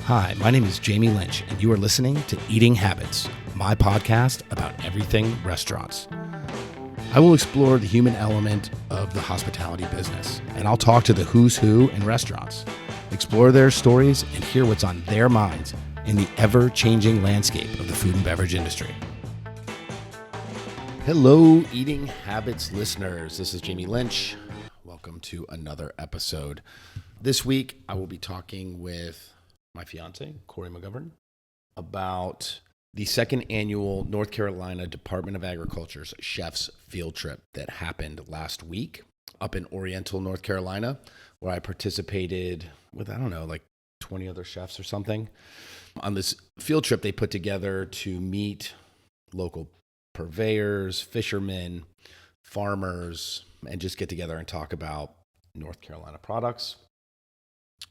Hi, my name is Jamie Lynch, and you are listening to Eating Habits, my podcast about everything restaurants. I will explore the human element of the hospitality business, and I'll talk to the who's who in restaurants, explore their stories, and hear what's on their minds in the ever-changing landscape of the food and beverage industry. Hello, Eating Habits listeners. This is Jamie Lynch. Welcome to another episode. This week, I will be talking with my fiance, Corey McGovern, about the second annual North Carolina Department of Agriculture's Chef's Field Trip that happened last week up in Oriental, North Carolina, where I participated with, 20 other chefs or something. On this field trip they put together to meet local purveyors, fishermen, farmers, and just get together and talk about North Carolina products,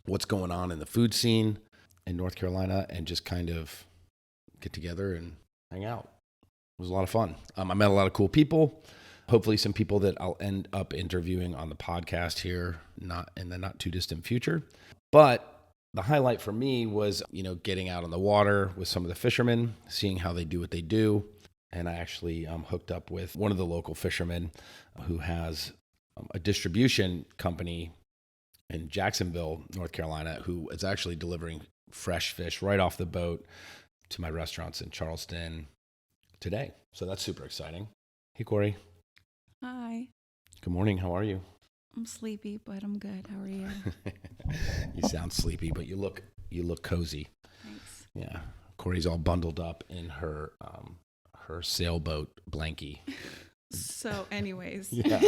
what's going on in the food scene in North Carolina, and just kind of get together and hang out. It was a lot of fun. I met a lot of cool people, hopefully some people that I'll end up interviewing on the podcast here, not in the not too distant future. But the highlight for me was, getting out on the water with some of the fishermen, seeing how they do what they do. And I actually hooked up with one of the local fishermen who has a distribution company in Jacksonville, North Carolina, who is actually delivering fresh fish right off the boat to my restaurants in Charleston today. So that's super exciting. Hey, Corey. Hi. Good morning. How are you? I'm sleepy, but I'm good. How are you? You sound sleepy, but you look cozy. Thanks. Yeah. Corey's all bundled up in her sailboat blankie. So anyways, Yeah.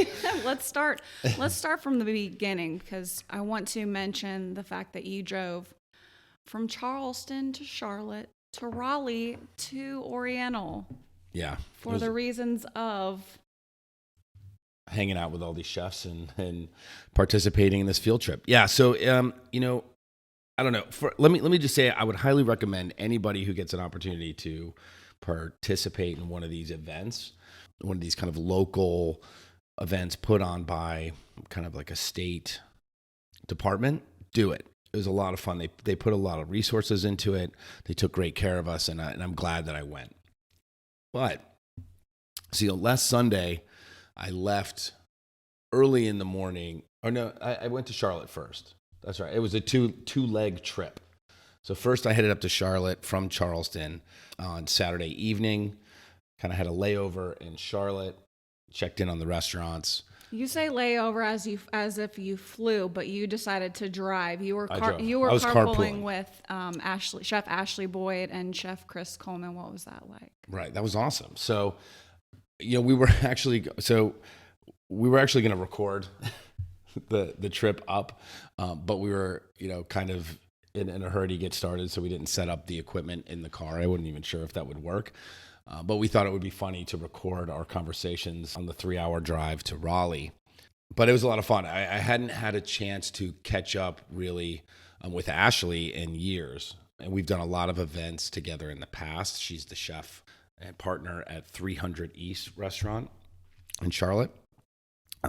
let's start from the beginning, because I want to mention the fact that you drove from Charleston to Charlotte to Raleigh to Oriental. Yeah. For the reasons of hanging out with all these chefs and participating in this field trip. Yeah. So, I don't know. Let me just say, I would highly recommend anybody who gets an opportunity to participate in one of these events, one of these kind of local events put on by kind of like a state department, do it. It was a lot of fun. They put a lot of resources into it. They took great care of us, and I'm glad that I went. But see, last Sunday, I left early in the morning. Or no, I went to Charlotte first. That's right. It was a two-leg trip. So first I headed up to Charlotte from Charleston on Saturday evening. Kind of had a layover in Charlotte, checked in on the restaurants. You say layover as if you flew, but you decided to drive. You were carpooling with Chef Ashley Boyd and Chef Chris Coleman. What was that like? Right, that was awesome. So, we were actually going to record the trip up, but we were kind of in a hurry to get started, so we didn't set up the equipment in the car. I wasn't even sure if that would work. But we thought it would be funny to record our conversations on the 3-hour drive to Raleigh. But it was a lot of fun. I hadn't had a chance to catch up really with Ashley in years. And we've done a lot of events together in the past. She's the chef and partner at 300 East Restaurant in Charlotte.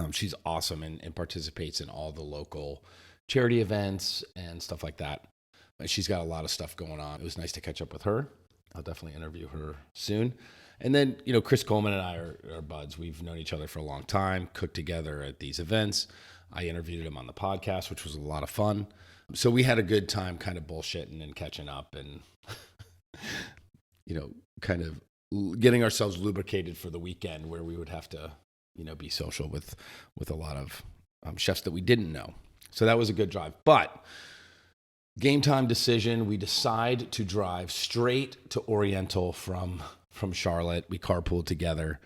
She's awesome and participates in all the local charity events and stuff like that. She's got a lot of stuff going on. It was nice to catch up with her. I'll definitely interview her soon. And then, Chris Coleman and I are buds. We've known each other for a long time, cooked together at these events. I interviewed him on the podcast, which was a lot of fun. So we had a good time kind of bullshitting and catching up and, kind of getting ourselves lubricated for the weekend where we would have to, be social with a lot of chefs that we didn't know. So that was a good drive. But game time decision, we decide to drive straight to Oriental from Charlotte. We carpooled together,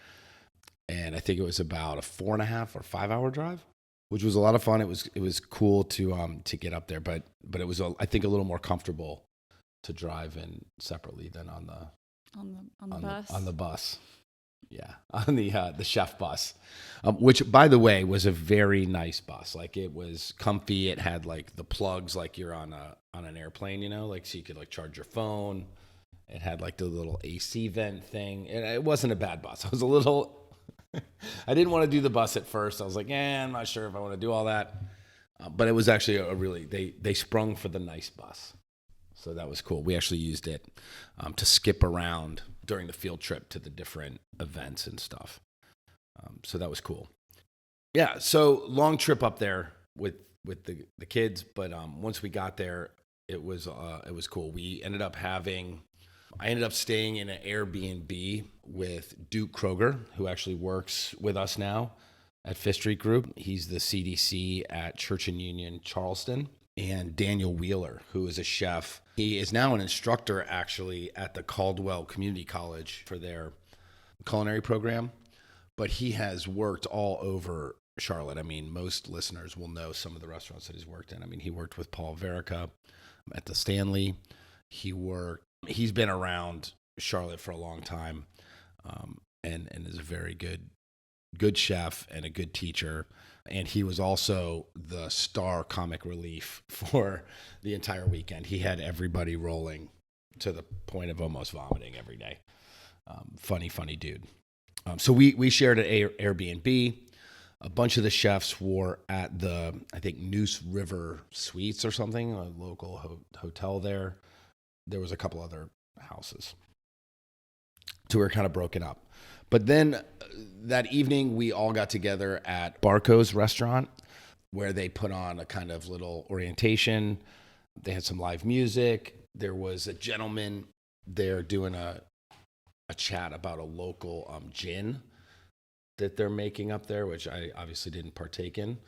and I think it was about a 4.5 or 5 hour drive, which was a lot of fun. It was cool to get up there, but it was I think a little more comfortable to drive in separately than on the bus. Yeah, on the chef bus, which, by the way, was a very nice bus. Like, it was comfy. It had like the plugs, like you're on an airplane, like so you could like charge your phone. It had like the little AC vent thing. It wasn't a bad bus. I was a little, I didn't want to do the bus at first. I was like, I'm not sure if I want to do all that. But it was actually a really, they sprung for the nice bus. So that was cool. We actually used it to skip around during the field trip to the different events and stuff. So that was cool. Yeah, so long trip up there with the kids, but once we got there, it was cool. I ended up staying in an Airbnb with Duke Kroger, who actually works with us now at Fifth Street Group. He's the CDC at Church and Union Charleston. And Daniel Wheeler, who is a chef. He is now an instructor actually at the Caldwell Community College for their culinary program, but he has worked all over Charlotte. I mean, most listeners will know some of the restaurants that he's worked in. I mean, he worked with Paul Verica at the Stanley. He's been around Charlotte for a long time, and is a very good chef and a good teacher. And he was also the star comic relief for the entire weekend. He had everybody rolling to the point of almost vomiting every day. Funny dude. So we shared an Airbnb. A bunch of the chefs were at the, I think, Noose River Suites or something, a local hotel there. There was a couple other houses. So we were kind of broken up. But then that evening, we all got together at Barco's restaurant, where they put on a kind of little orientation. They had some live music. There was a gentleman there doing a chat about a local gin that they're making up there, which I obviously didn't partake in.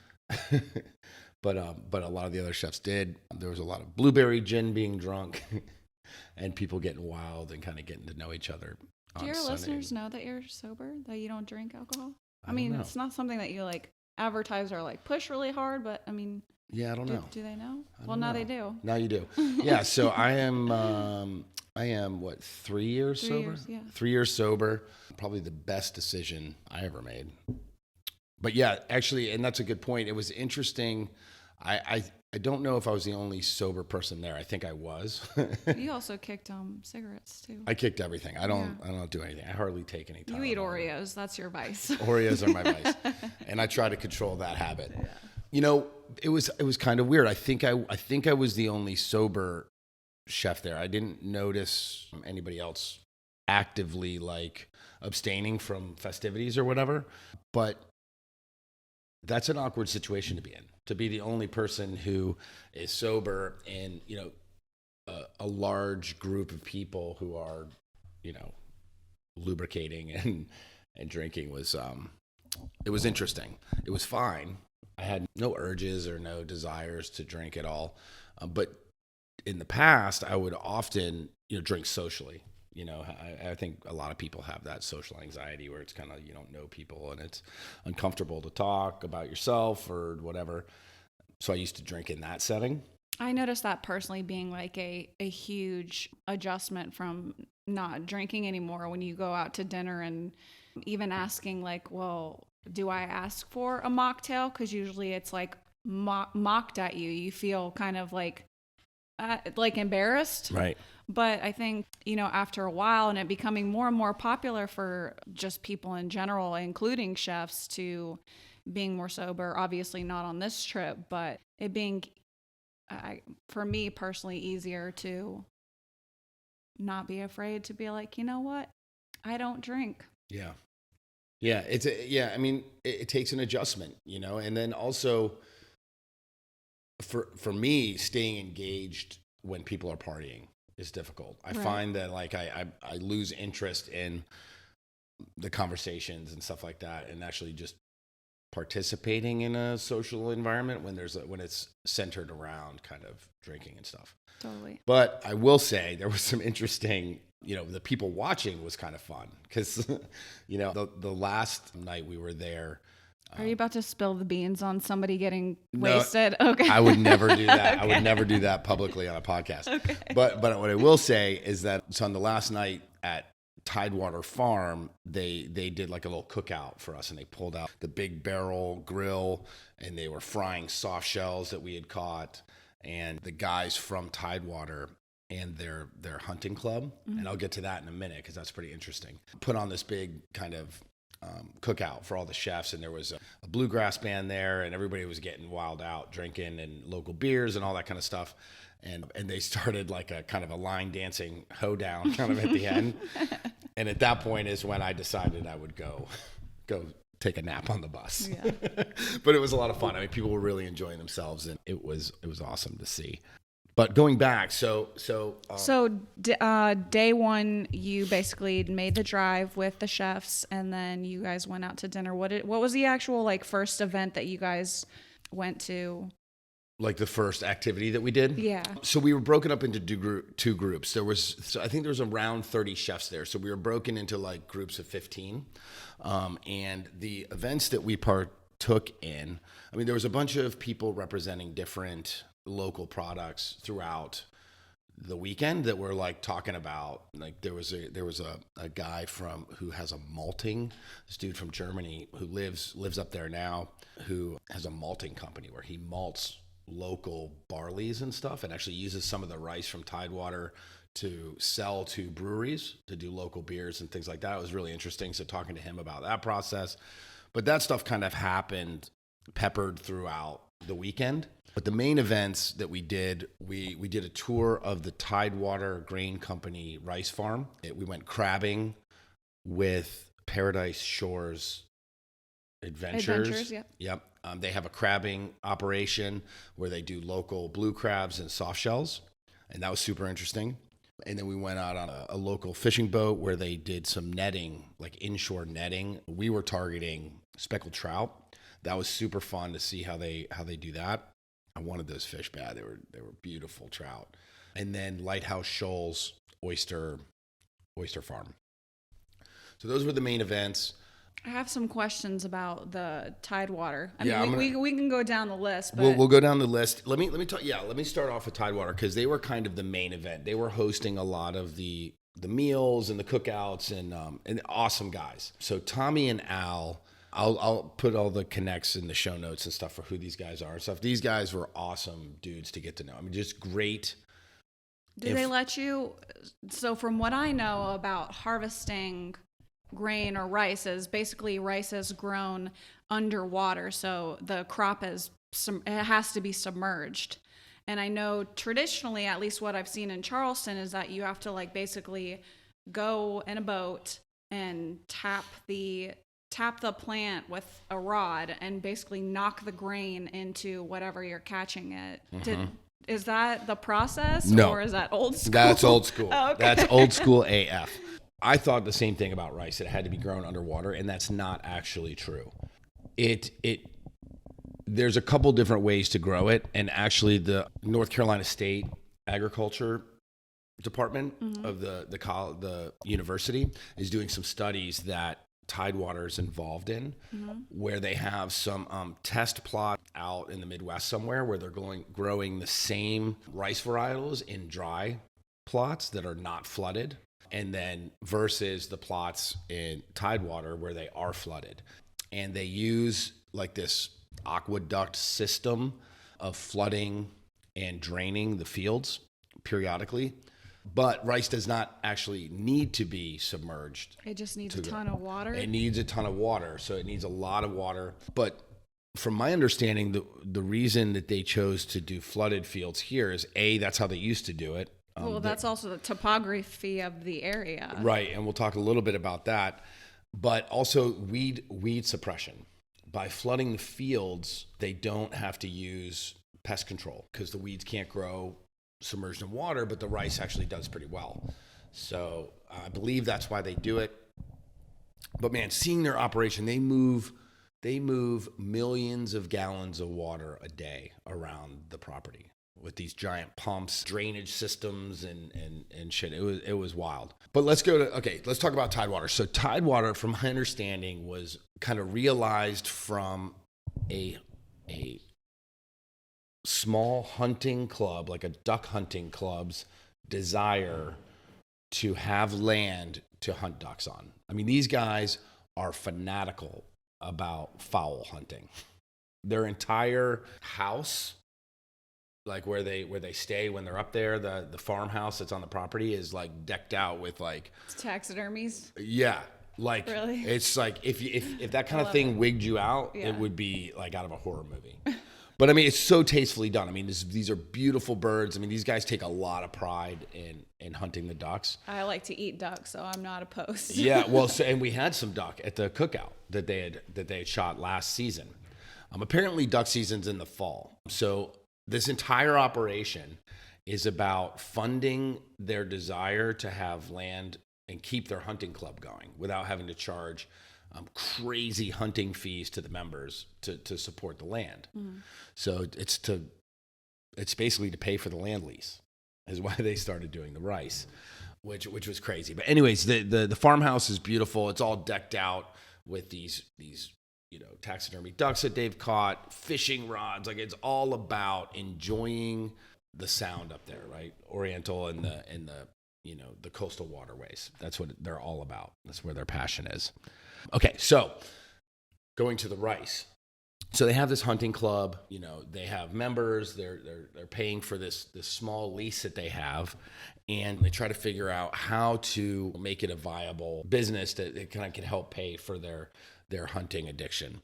But a lot of the other chefs did. There was a lot of blueberry gin being drunk and people getting wild and kind of getting to know each other. Do your listeners know that you're sober, that you don't drink alcohol? I mean, it's not something that you like advertise or like push really hard, but I mean, yeah, I don't know. Do they know? Well, now they do. Now you do. Yeah. So I am what, 3 years sober? 3 years, yeah. 3 years sober. Probably the best decision I ever made. But yeah, actually, and that's a good point. It was interesting. I don't know if I was the only sober person there. I think I was. You also kicked cigarettes too. I kicked everything. I don't do anything. I hardly take any time. You eat Oreos. That's your vice. Oreos are my vice, and I try to control that habit. Yeah. You know, it was kind of weird. I think I was the only sober chef there. I didn't notice anybody else actively like abstaining from festivities or whatever. But that's an awkward situation to be in. To be the only person who is sober in, you know, a large group of people who are, you know, lubricating and drinking was, it was interesting. It was fine. I had no urges or no desires to drink at all. But in the past, I would often, you know, drink socially. You know, I think a lot of people have that social anxiety where it's kind of, you don't know people and it's uncomfortable to talk about yourself or whatever. So I used to drink in that setting. I noticed that personally being like a huge adjustment from not drinking anymore when you go out to dinner and even asking like, well, do I ask for a mocktail? Because usually it's like mocked at you. You feel kind of like embarrassed. Right. But I think, you know, after a while and it becoming more and more popular for just people in general, including chefs, to being more sober, obviously not on this trip, but it being, for me personally, easier to not be afraid to be like, you know what, I don't drink. Yeah. Yeah. I mean, it takes an adjustment, you know, and then also for me, staying engaged when people are partying is difficult. I find that like I lose interest in the conversations and stuff like that, and actually just participating in a social environment when it's centered around kind of drinking and stuff. Totally. But I will say there was some interesting, you know, the people watching was kind of fun because, you know, the last night we were there. Are you about to spill the beans on somebody getting wasted? Okay. I would never do that. Okay. I would never do that publicly on a podcast. Okay. But what I will say is that so on the last night at Tidewater Farm, they did like a little cookout for us, and they pulled out the big barrel grill, and they were frying soft shells that we had caught. And the guys from Tidewater and their hunting club, and I'll get to that in a minute because that's pretty interesting, put on this big kind of cookout for all the chefs, and there was a bluegrass band there, and everybody was getting wild out, drinking and local beers and all that kind of stuff. and they started like a kind of a line dancing hoedown kind of at the end. And at that point is when I decided I would go take a nap on the bus. Yeah. But it was a lot of fun. I mean, people were really enjoying themselves, and it was awesome to see. But going back, so day one, you basically made the drive with the chefs, and then you guys went out to dinner. What was the actual like first event that you guys went to? Like the first activity that we did? Yeah. So we were broken up into two groups. I think there was around 30 chefs there. So we were broken into like groups of 15. And the events that we partook in, I mean, there was a bunch of people representing different local products throughout the weekend that were like talking about, like there was a guy who has a malting, this dude from Germany who lives up there now, who has a malting company where he malts local barleys and stuff, and actually uses some of the rice from Tidewater to sell to breweries to do local beers and things like that. It was really interesting. So talking to him about that process, but that stuff kind of happened peppered throughout the weekend. But the main events that we did, we did a tour of the Tidewater Grain Company rice farm. We went crabbing with Paradise Shores Adventures. Yep. They have a crabbing operation where they do local blue crabs and soft shells, and that was super interesting. And then we went out on a local fishing boat where they did some netting, like inshore netting. We were targeting speckled trout. That was super fun to see how they do that. I wanted those fish bad. They were beautiful trout. And then Lighthouse Shoals oyster farm. So those were the main events. I have some questions about the Tidewater. I Yeah, mean, we can go down the list. But we'll go down the list. Let me talk. Yeah, let me start off with Tidewater because they were kind of the main event. They were hosting a lot of the meals and the cookouts and awesome guys. So Tommy and Al. I'll put all the connects in the show notes and stuff for who these guys are and stuff. These guys were awesome dudes to get to know. I mean, just great. Do they let you? So from what I know about harvesting grain or rice is basically rice is grown underwater. So the crop it has to be submerged. And I know traditionally, at least what I've seen in Charleston, is that you have to like basically go in a boat and tap the plant with a rod and basically knock the grain into whatever you're catching it. Mm-hmm. Is that the process? No. Or is that old school? That's old school. Oh, okay. That's old school AF. I thought the same thing about rice. It had to be grown underwater, and that's not actually true. There's a couple different ways to grow it, and actually the North Carolina State Agriculture Department of the university is doing some studies that Tidewater is involved in, where they have some test plot out in the Midwest somewhere where they're growing the same rice varietals in dry plots that are not flooded, and then versus the plots in Tidewater where they are flooded. And they use like this aqueduct system of flooding and draining the fields periodically. But rice does not actually need to be submerged. It just needs a ton of water? It needs a ton of water, so it needs a lot of water. But from my understanding, the reason that they chose to do flooded fields here is, A, that's how they used to do it. Well, that's also the topography of the area. Right, and we'll talk a little bit about that. But also weed suppression. By flooding the fields, they don't have to use pest control because the weeds can't grow submerged in water, but the rice actually does pretty well. So I believe that's why they do it. But man, seeing their operation, they move millions of gallons of water a day around the property with these giant pumps, drainage systems, and shit. It was wild. But let's talk about Tidewater. So Tidewater, from my understanding, was kind of realized from a small hunting club, like a duck hunting club's desire to have land to hunt ducks on. I mean, these guys are fanatical about fowl hunting. Their entire house, like where they stay when they're up there, the farmhouse that's on the property is like decked out with like taxidermies. Yeah. Like really? It's like if that kind of thing wigged you out, it would be like out of a horror movie. But I mean, it's so tastefully done. I mean, these are beautiful birds. I mean, these guys take a lot of pride in hunting the ducks. I like to eat duck, so I'm not opposed. Yeah, well, and we had some duck at the cookout that they had shot last season. Apparently, duck season's in the fall. So this entire operation is about funding their desire to have land and keep their hunting club going without having to charge crazy hunting fees to the members to support the land. Mm-hmm. So it's basically to pay for the land lease is why they started doing the rice, which was crazy. But anyways, the farmhouse is beautiful. It's all decked out with these taxidermy ducks that they've caught, fishing rods. Like, it's all about enjoying the sound up there, right? Oriental and the coastal waterways. That's what they're all about. That's where their passion is. Okay, so going to the rice. So they have this hunting club. They have members. They're paying for this small lease that they have, and they try to figure out how to make it a viable business that it kind of can help pay for their hunting addiction.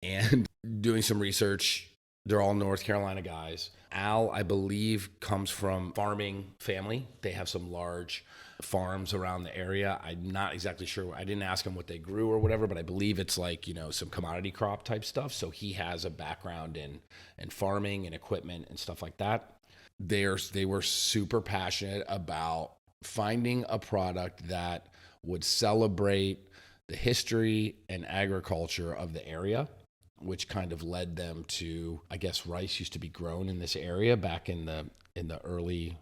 And doing some research, they're all North Carolina guys. Al, I believe, comes from farming family. They have some large farms around the area. I'm not exactly sure. I didn't ask him what they grew or whatever, but I believe it's like, some commodity crop type stuff. So he has a background in farming and equipment and stuff like that. They were super passionate about finding a product that would celebrate the history and agriculture of the area, which kind of led them to, I guess, rice used to be grown in this area back in the early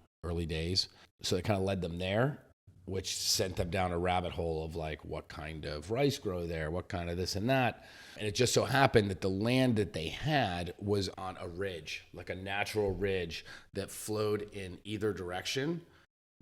days. So it kind of led them there, which sent them down a rabbit hole of like, what kind of rice grow there? What kind of this and that? And it just so happened that the land that they had was on a ridge, like a natural ridge that flowed in either direction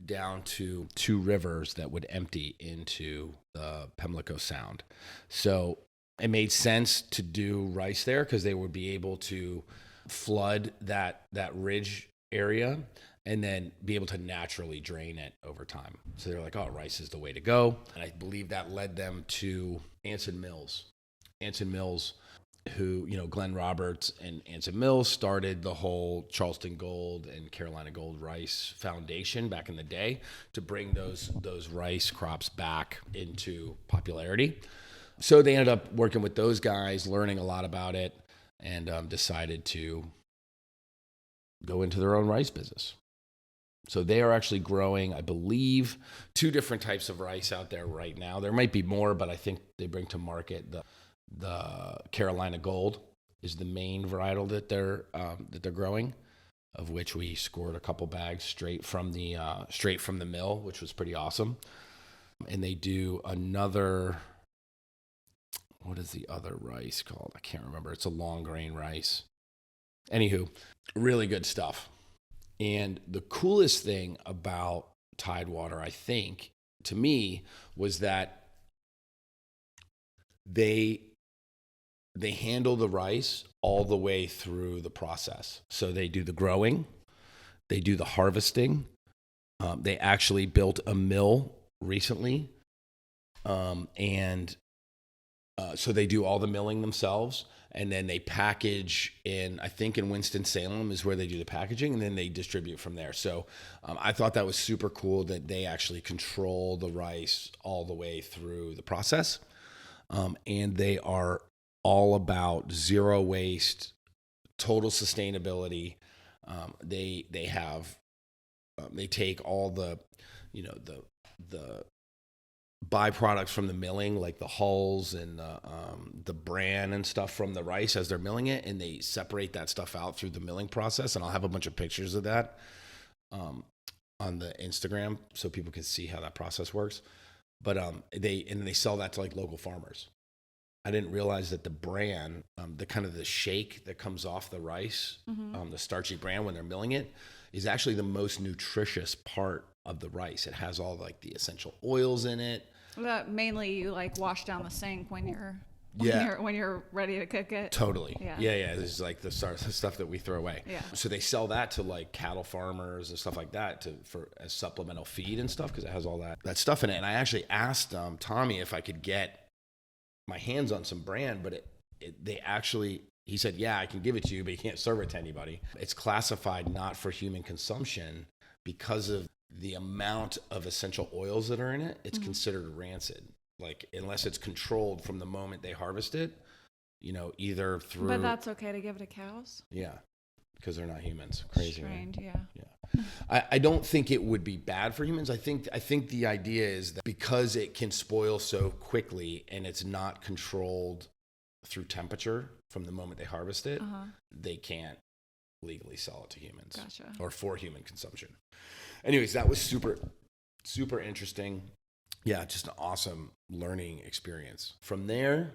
down to two rivers that would empty into the Pamlico Sound. So it made sense to do rice there because they would be able to flood that ridge area and then be able to naturally drain it over time. So they're like, oh, rice is the way to go. And I believe that led them to Anson Mills. Anson Mills, who, Glenn Roberts and Anson Mills started the whole Charleston Gold and Carolina Gold Rice Foundation back in the day to bring those rice crops back into popularity. So they ended up working with those guys, learning a lot about it, and decided to go into their own rice business. So they are actually growing, I believe, 2 different types of rice out there right now. There might be more, but I think they bring to market the Carolina Gold is the main varietal that they're growing, of which we scored a couple bags straight from the mill, which was pretty awesome. And they do another. What is the other rice called? I can't remember. It's a long grain rice. Anywho, really good stuff. And the coolest thing about Tidewater, I think, to me, was that they handle the rice all the way through the process. So they do the growing, they do the harvesting. They actually built a mill recently, so they do all the milling themselves, and then they package I think in Winston-Salem is where they do the packaging, and then they distribute from there. So I thought that was super cool that they actually control the rice all the way through the process. And they are all about zero waste, total sustainability. They take all the byproducts from the milling, like the hulls and the bran and stuff from the rice as they're milling it, and they separate that stuff out through the milling process. And I'll have a bunch of pictures of that on the Instagram so people can see how that process works. But they sell that to like local farmers. I didn't realize that the bran, the kind of the shake that comes off the rice, the starchy bran when they're milling it, is actually the most nutritious part of the rice. It has all like the essential oils in it. That mainly you like wash down the sink when you're ready to cook it. Totally. Yeah. This is like the stuff that we throw away. Yeah. So they sell that to like cattle farmers and stuff like that for as supplemental feed and stuff because it has all that stuff in it. And I actually asked Tommy if I could get my hands on some bran, but they actually He said, yeah, I can give it to you, but you can't serve it to anybody. It's classified not for human consumption because of the amount of essential oils that are in it. It's considered rancid. Like, unless it's controlled from the moment they harvest it, either through. But that's okay to give it to cows? Yeah, because they're not humans. Crazy, Strange, right? Yeah. I don't think it would be bad for humans. I think the idea is that because it can spoil so quickly and it's not controlled through temperature from the moment they harvest it, they can't legally sell it to humans. Gotcha. Or for human consumption. Anyways, that was super, super interesting. Yeah, just an awesome learning experience. From there,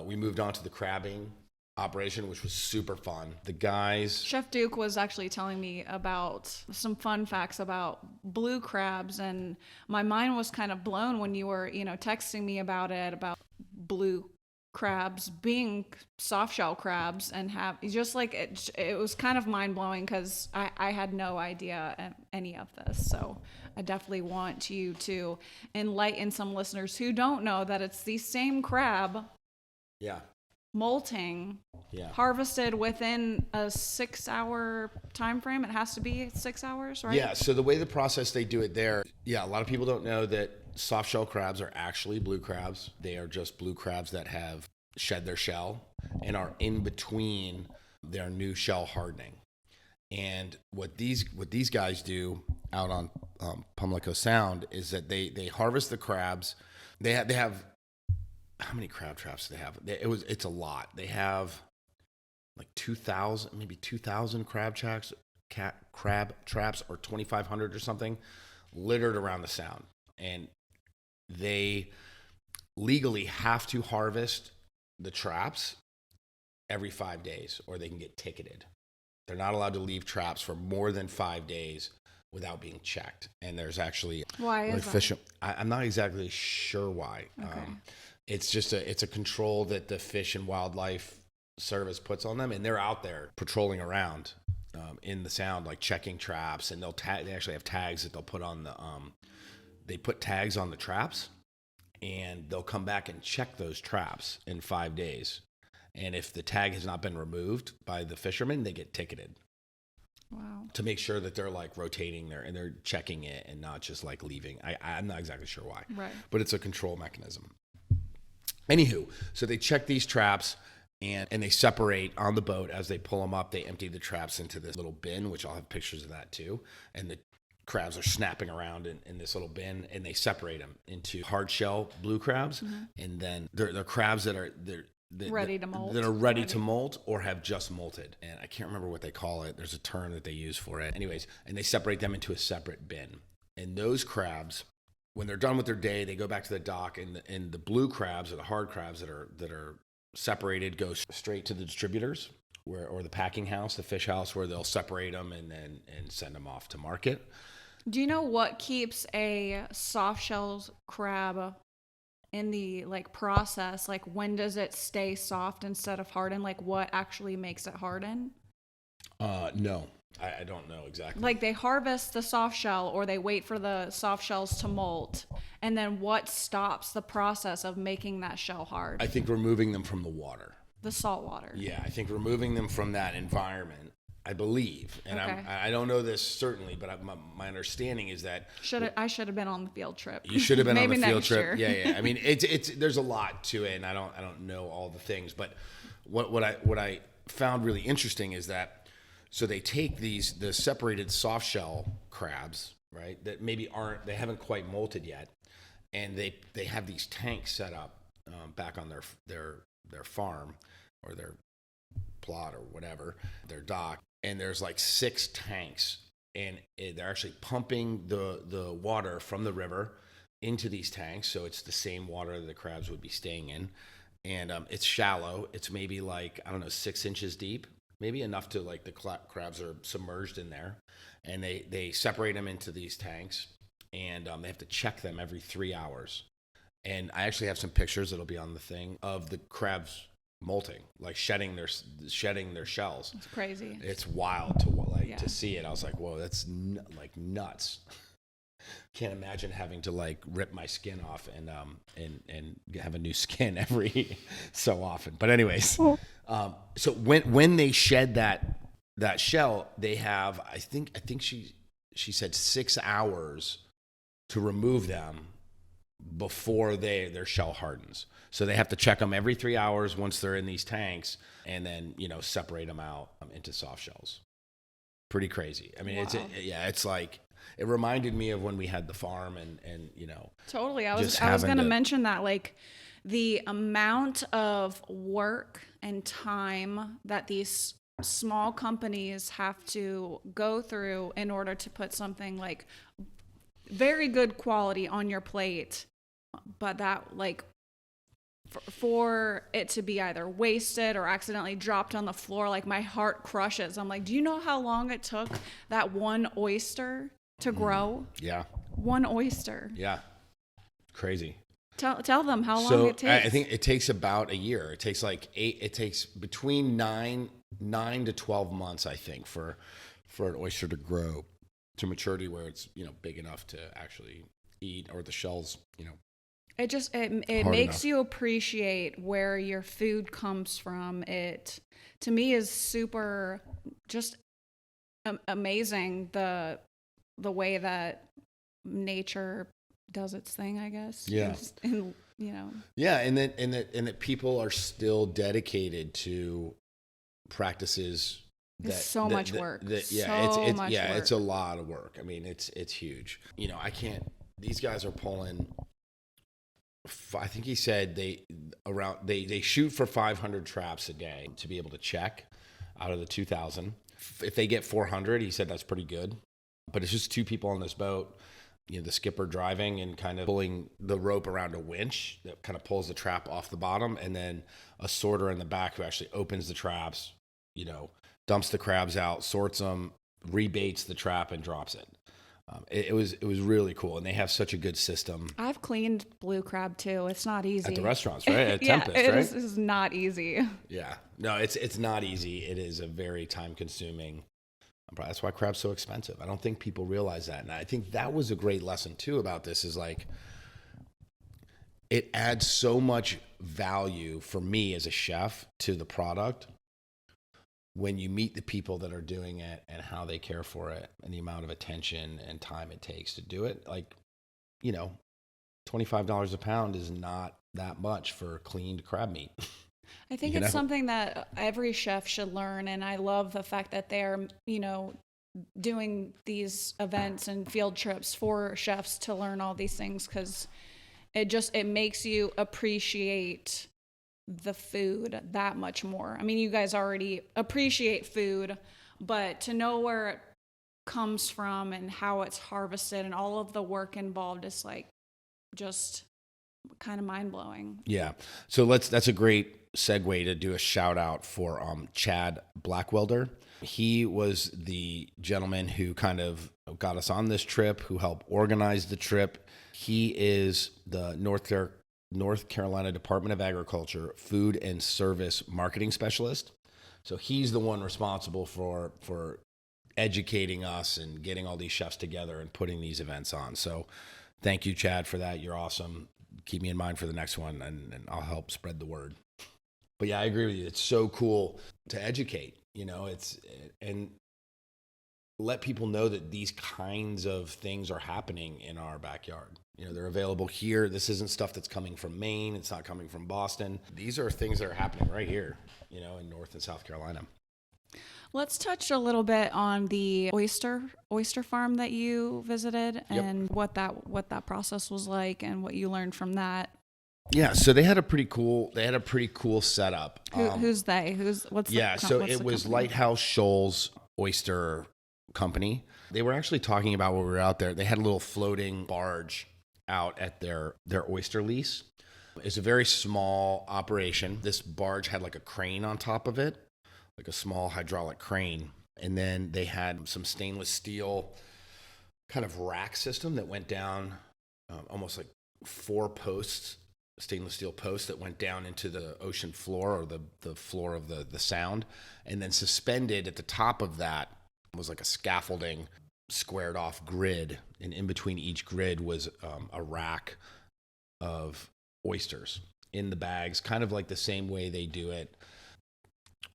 we moved on to the crabbing operation, which was super fun. The guys... Chef Duke was actually telling me about some fun facts about blue crabs, and my mind was kind of blown when you were, texting me about it, about blue crabs being soft shell crabs, and have just like it was kind of mind blowing because I had no idea any of this. So I definitely want you to enlighten some listeners who don't know that it's the same crab. Yeah. Molting. Yeah. Harvested within a 6-hour time frame. It has to be 6 hours, right? Yeah. So the way the process they do it there, a lot of people don't know that soft shell crabs are actually blue crabs. They are just blue crabs that have shed their shell and are in between their new shell hardening. And what these guys do out on Pamlico Sound is that they harvest the crabs. They have how many crab traps do they have? It's a lot. They have like 2,000, maybe 2,000 crab traps or 2,500 or something littered around the sound. And they legally have to harvest the traps every 5 days or they can get ticketed. They're not allowed to leave traps for more than 5 days without being checked. And there's actually... Why is that? I'm not exactly sure why. Okay. It's just it's a control that the Fish and Wildlife Service puts on them, and they're out there patrolling around in the sound, like checking traps, and they actually have tags that they'll put on the they put tags on the traps, and they'll come back and check those traps in 5 days, and if the tag has not been removed by the fishermen, they get ticketed. Wow. To make sure that they're like rotating there and they're checking it and not just like leaving. I'm not exactly sure why, right? But it's a control mechanism. Anywho, so they check these traps and they separate on the boat. As they pull them up, they empty the traps into this little bin, which I'll have pictures of that too. And the crabs are snapping around in this little bin, and they separate them into hard shell blue crabs. And then they're crabs that are ready to molt. That are ready to molt or have just molted. And I can't remember what they call it. There's a term that they use for it. Anyways, and they separate them into a separate bin. And those crabs, when they're done with their day, they go back to the dock, and the blue crabs or the hard crabs that are separated go straight to the distributors or the packing house, the fish house, where they'll separate them and send them off to market. Do you know what keeps a soft shell crab in the process? Like, when does it stay soft instead of harden? Like, what actually makes it harden? No. I don't know exactly. Like, they harvest the soft shell or they wait for the soft shells to molt. And then what stops the process of making that shell hard? I think removing them from the water. The salt water. Yeah, I think removing them from that environment, I believe. And okay. I don't know this certainly, but my understanding is that... I should have been on the field trip. You should have been on the field trip. Yeah. I mean, it's there's a lot to it, and I don't know all the things. But what I found really interesting is that, so they take the separated soft shell crabs, right, that maybe they haven't quite molted yet, and they have these tanks set up back on their farm or their plot or whatever, their dock, and there's like 6 tanks, and they're actually pumping the water from the river into these tanks, so it's the same water that the crabs would be staying in, and it's shallow. It's maybe 6 inches deep. Maybe enough to the crabs are submerged in there, and they separate them into these tanks, and they have to check them every 3 hours. And I actually have some pictures that'll be on the thing of the crabs molting, like shedding their shells. It's crazy. It's wild to to see it. I was like, whoa, that's nuts. Can't imagine having to like rip my skin off and have a new skin every so often. But anyways, so when they shed that shell, they have I think she said 6 hours to remove them before their shell hardens. So they have to check them every 3 hours once they're in these tanks, and then separate them out into soft shells. Pretty crazy. I mean, Wow. It's like it reminded me of when we had the farm and Totally. I was having going to to- mention that, like, the amount of work and time that these small companies have to go through in order to put something like very good quality on your plate, but that like for it to be either wasted or accidentally dropped on the floor, like my heart crushes. I'm like, do you know how long it took that one oyster to grow? Yeah. One oyster. Yeah. Crazy. Tell them how long it takes. I think it takes about a year. It takes it takes between 9 to 12 months, I think, for an oyster to grow to maturity where it's, big enough to actually eat, or the shells, It just it hard makes enough. you appreciate where your food comes from. It to me is super just amazing the way that nature does its thing, I guess. Yeah. And Yeah, and that people are still dedicated to practices. It's so much work. It's a lot of work. I mean, it's huge. I can't. These guys are pulling. I think he said they shoot for 500 traps a day to be able to check out of the 2,000. If they get 400, he said that's pretty good. But it's just two people on this boat. The skipper driving and kind of pulling the rope around a winch that kind of pulls the trap off the bottom, and then a sorter in the back who actually opens the traps, dumps the crabs out, sorts them, rebaits the trap, and drops it. It was really cool, and they have such a good system. I've cleaned blue crab too. It's not easy At the restaurants, right? At yeah, Tempest, it right? is not easy. Yeah. No, it's not easy. It is a very time-consuming. That's why crab's so expensive. I don't think people realize that. And I think that was a great lesson too about this, is like it adds so much value for me as a chef to the product when you meet the people that are doing it and how they care for it and the amount of attention and time it takes to do it. Like, $25 a pound is not that much for cleaned crab meat. I think it's something that every chef should learn, and I love the fact that they're, doing these events and field trips for chefs to learn all these things, because it makes you appreciate the food that much more. I mean, you guys already appreciate food, but to know where it comes from and how it's harvested and all of the work involved is like just kind of mind-blowing. Yeah. So that's a great segue to do a shout out for Chad Blackwelder. He was the gentleman who kind of got us on this trip, who helped organize the trip. He is the North Carolina Department of Agriculture Food and Service Marketing Specialist. So he's the one responsible for educating us and getting all these chefs together and putting these events on. So thank you, Chad, for that. You're awesome. Keep me in mind for the next one, and I'll help spread the word. But yeah, I agree with you. It's so cool to educate, and let people know that these kinds of things are happening in our backyard. They're available here. This isn't stuff that's coming from Maine. It's not coming from Boston. These are things that are happening right here, in North and South Carolina. Let's touch a little bit on the oyster farm that you visited and what that process was like and what you learned from that. Yeah, so they had a pretty cool setup. Who's they? It was Lighthouse Shoals Oyster Company. They were actually talking about when we were out there. They had a little floating barge out at their oyster lease. It's a very small operation. This barge had like a crane on top of it, like a small hydraulic crane. And then they had some stainless steel kind of rack system that went down, almost like 4 posts, stainless steel posts that went down into the ocean floor, or the floor of the sound. And then suspended at the top of that was like a scaffolding squared off grid, and in between each grid was a rack of oysters in the bags, kind of like the same way they do it,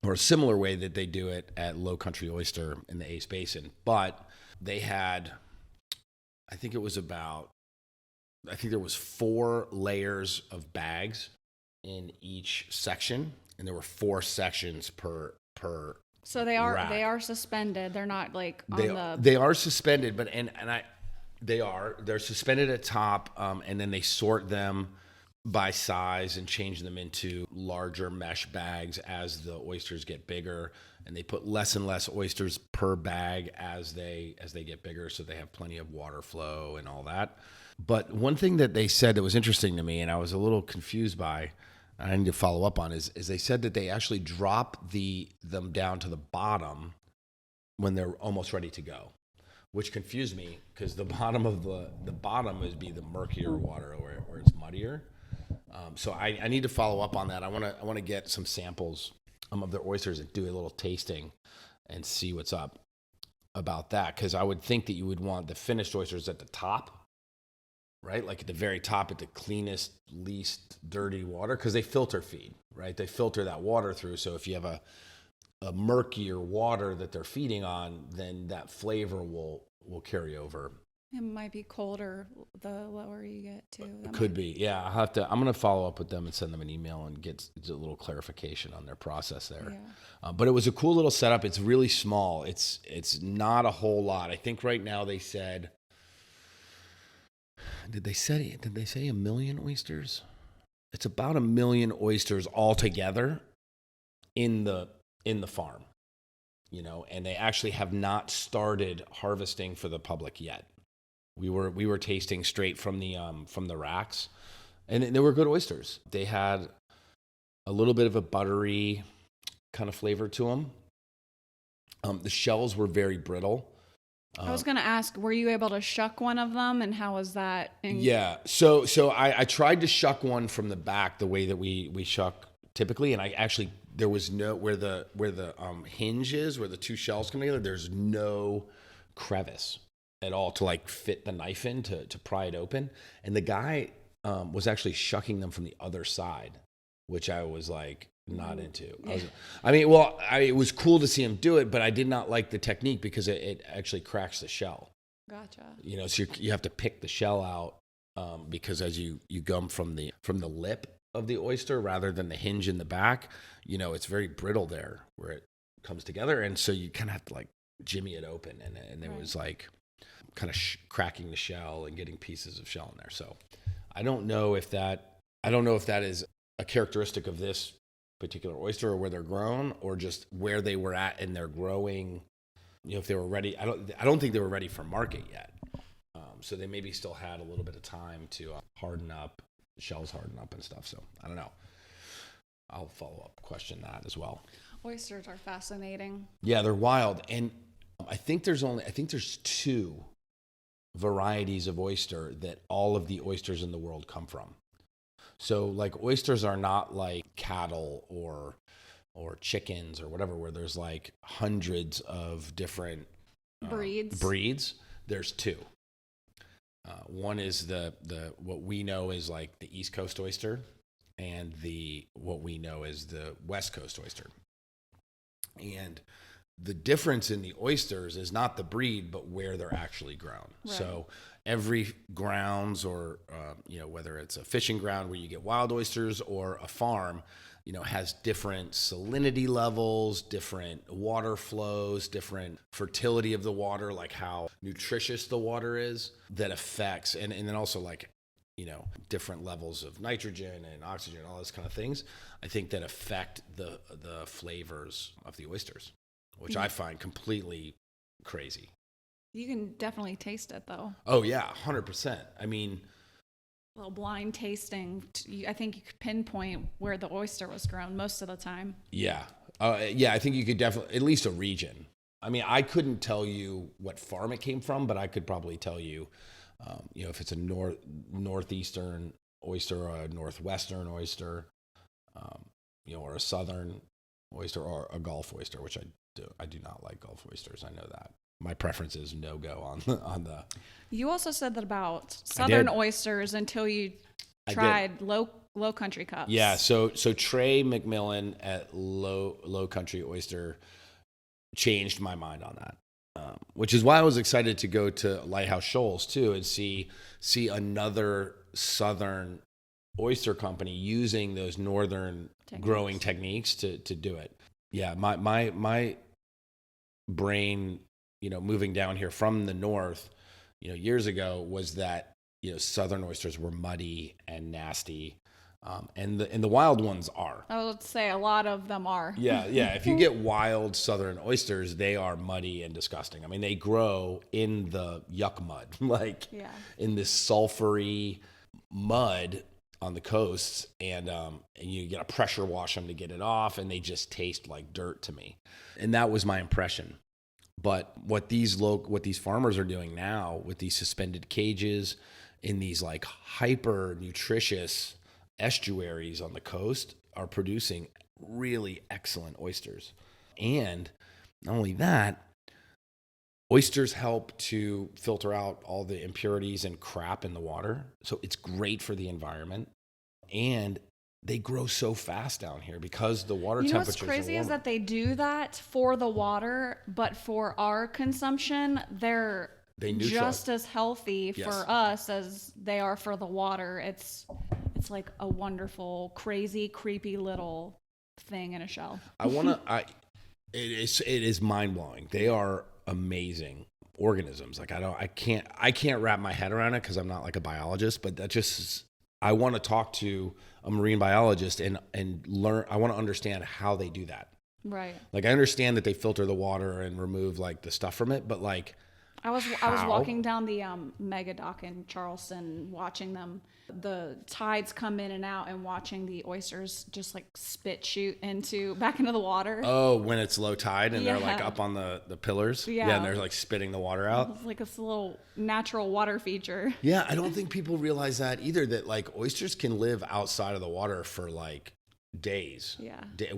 or a similar way that they do it at Low Country Oyster in the Ace Basin. But they had, I think there was 4 layers of bags in each section, and there were 4 sections per. So they are suspended. They're not like They are suspended, but they're suspended at top, and then they sort them by size and change them into larger mesh bags as the oysters get bigger, and they put less and less oysters per bag as they get bigger, so they have plenty of water flow and all that. But one thing that they said that was interesting to me, and I was a little confused by, and I need to follow up on, is they said that they actually drop them down to the bottom when they're almost ready to go, which confused me because the bottom would be the murkier water where it's muddier. So I need to follow up on that. I want to get some samples of their oysters and do a little tasting and see what's up about that, because I would think that you would want the finished oysters at the top, right? Like at the very top, at the cleanest, least dirty water, because they filter feed, right? They filter that water through. So if you have a murkier water that they're feeding on, then that flavor will carry over. It might be colder the lower you get too. It could be. Yeah, I'm going to follow up with them and send them an email and get a little clarification on their process there. Yeah. But it was a cool little setup. It's really small. It's not a whole lot. I think right now they said, did they say 1 million oysters? It's about 1 million oysters altogether in the farm, and they actually have not started harvesting for the public yet. We were tasting straight from the racks, and they were good oysters. They had a little bit of a buttery kind of flavor to them. The shells were very brittle. I was going to ask, were you able to shuck one of them, and how was that? Yeah, so I tried to shuck one from the back the way that we shuck typically, and I actually, there was no, where the hinge is, where the 2 shells come together, there's no crevice at all to like fit the knife in to pry it open. And the guy was actually shucking them from the other side, which I was like not into. It was cool to see him do it, but I did not like the technique because it actually cracks the shell. Gotcha. So you have to pick the shell out because as you gum from the lip of the oyster rather than the hinge in the back, it's very brittle there where it comes together, and so you kind of have to like jimmy it open, and it was like kind of cracking the shell and getting pieces of shell in there. So I don't know if that is a characteristic of this particular oyster or where they're grown, or just where they were at in their growing. If they were ready. I don't think they were ready for market yet. So they maybe still had a little bit of time to harden up, shells harden up and stuff. So I don't know. I'll follow up question that as well. Oysters are fascinating. Yeah, they're wild, and I think there's 2 varieties of oyster that all of the oysters in the world come from. So like oysters are not like cattle or chickens or whatever, where there's like hundreds of different breeds. There's 2. One is the what we know is like the East Coast oyster, and what we know is the West Coast oyster. And the difference in the oysters is not the breed, but where they're actually grown. Right. So every grounds, or whether it's a fishing ground where you get wild oysters or a farm, has different salinity levels, different water flows, different fertility of the water, like how nutritious the water is, that affects, and then also like, different levels of nitrogen and oxygen, all those kind of things, I think that affect the flavors of the oysters, which I find completely crazy. You can definitely taste it, though. Oh, yeah, 100%. I mean, a little blind tasting. I think you could pinpoint where the oyster was grown most of the time. Yeah. I think you could definitely, at least a region. I mean, I couldn't tell you what farm it came from, but I could probably tell you, if it's a northeastern oyster or a northwestern oyster, or a southern oyster or a Gulf oyster, which I do not like Gulf oysters. I know that. my preference is no go on the. You also said that about southern oysters until you tried low country cups. Yeah, so Trey McMillan at Low Country Oyster changed my mind on that, which is why I was excited to go to Lighthouse Shoals too and see another southern oyster company using those northern growing techniques to do it. Yeah, my brain, moving down here from the north, years ago was that southern oysters were muddy and nasty. And the wild ones are. I would say a lot of them are. Yeah. If you get wild southern oysters, they are muddy and disgusting. I mean, they grow in the yuck mud, in this sulfury mud on the coasts, and you got to pressure wash them to get it off, and they just taste like dirt to me. And that was my impression. But what these farmers are doing now with these suspended cages in these like hyper nutritious estuaries on the coast are producing really excellent oysters. And not only that, oysters help to filter out all the impurities and crap in the water. So it's great for the environment. And they grow so fast down here because the water temperatures are warmer. What's crazy is that they do that for the water, but for our consumption, they're just as healthy for us as they are for the water. It's like a wonderful, crazy, creepy little thing in a shell. It is mind blowing. They are amazing organisms. Like I can't wrap my head around it because I'm not like a biologist, but I want to talk to a marine biologist and learn. I want to understand how they do that. Right. Like I understand that they filter the water and remove like the stuff from it, but like I was walking down the mega dock in Charleston, watching them. The tides come in and out, and watching the oysters just like shoot back into the water. Oh, when it's low tide and they're like up on the pillars. Yeah, and they're like spitting the water out. It's like this little natural water feature. Yeah, I don't think people realize that either. That like oysters can live outside of the water for like days,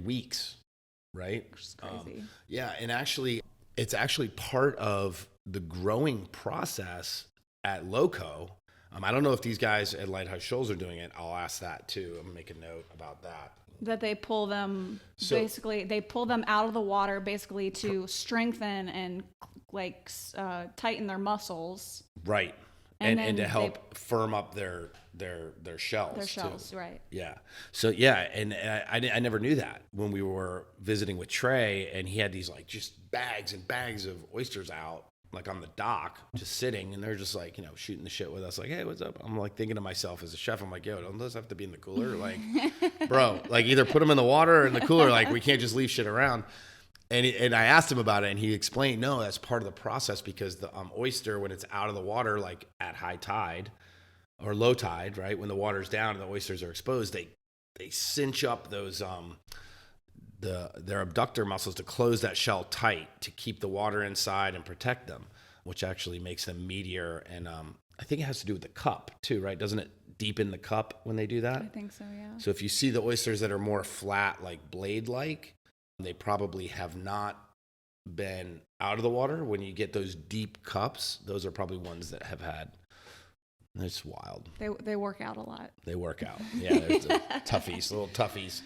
weeks, right? Which is crazy. And actually, it's actually part of the growing process at Loco. I don't know if these guys at Lighthouse Shoals are doing it. I'll ask that too. I'm gonna make a note about that. That they pull them they pull them out of the water basically to strengthen and like tighten their muscles. Right. And to help firm up their shells. Their shells, too. Right. Yeah. So and I never knew that when we were visiting with Trey, and he had these like just bags and bags of oysters out like on the dock, just sitting, and they're just like, shooting the shit with us, like, hey, what's up? I'm like thinking to myself as a chef, I'm like, yo, don't those have to be in the cooler? Like, bro, like either put them in the water or in the cooler. Like we can't just leave shit around. And I asked him about it, and he explained, no, that's part of the process because the oyster, when it's out of the water, like at high tide or low tide, right, when the water's down and the oysters are exposed, they cinch up those their abductor muscles to close that shell tight to keep the water inside and protect them, which actually makes them meatier. And I think it has to do with the cup too, right? Doesn't it deepen the cup when they do that? I think so, yeah. So if you see the oysters that are more flat, like blade-like, they probably have not been out of the water. When you get those deep cups, those are probably ones that have had. It's wild. They work out a lot. They work out. Yeah, they're toughies, little toughies.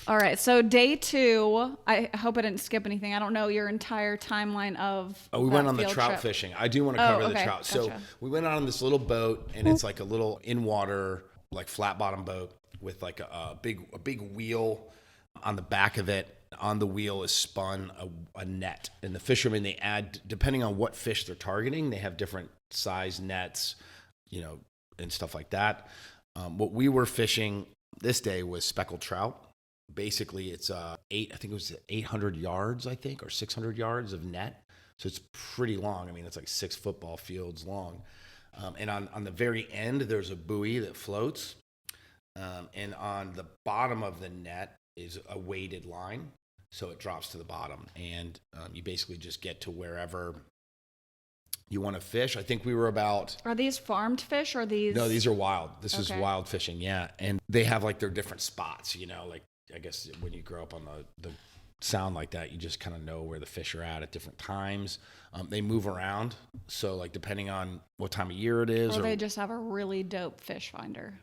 All right, so day 2, I hope I didn't skip anything. I don't know your entire timeline of we went on the trout trip. Fishing. I do want to cover the trout. Gotcha. So we went out on this little boat, and it's like a little in-water, like flat-bottom boat with like a big wheel on the back of it. On the wheel is spun a net. And the fishermen, they add, depending on what fish they're targeting, they have different size nets, and stuff like that. What we were fishing this day was speckled trout. Basically, it's 800 yards, I think, or 600 yards of net. So it's pretty long. I mean, it's like 6 football fields long. And on the very end, there's a buoy that floats. And on the bottom of the net is a weighted line. So it drops to the bottom. And you basically just get to wherever you want to fish. I think we were about... Are these farmed fish or these... No, these are wild. This is wild fishing, yeah. And they have like their different spots, like I guess when you grow up on the sound like that. You just kind of know where the fish are at different times. They move around. So like depending on what time of year it is. Or they just have a really dope fish finder.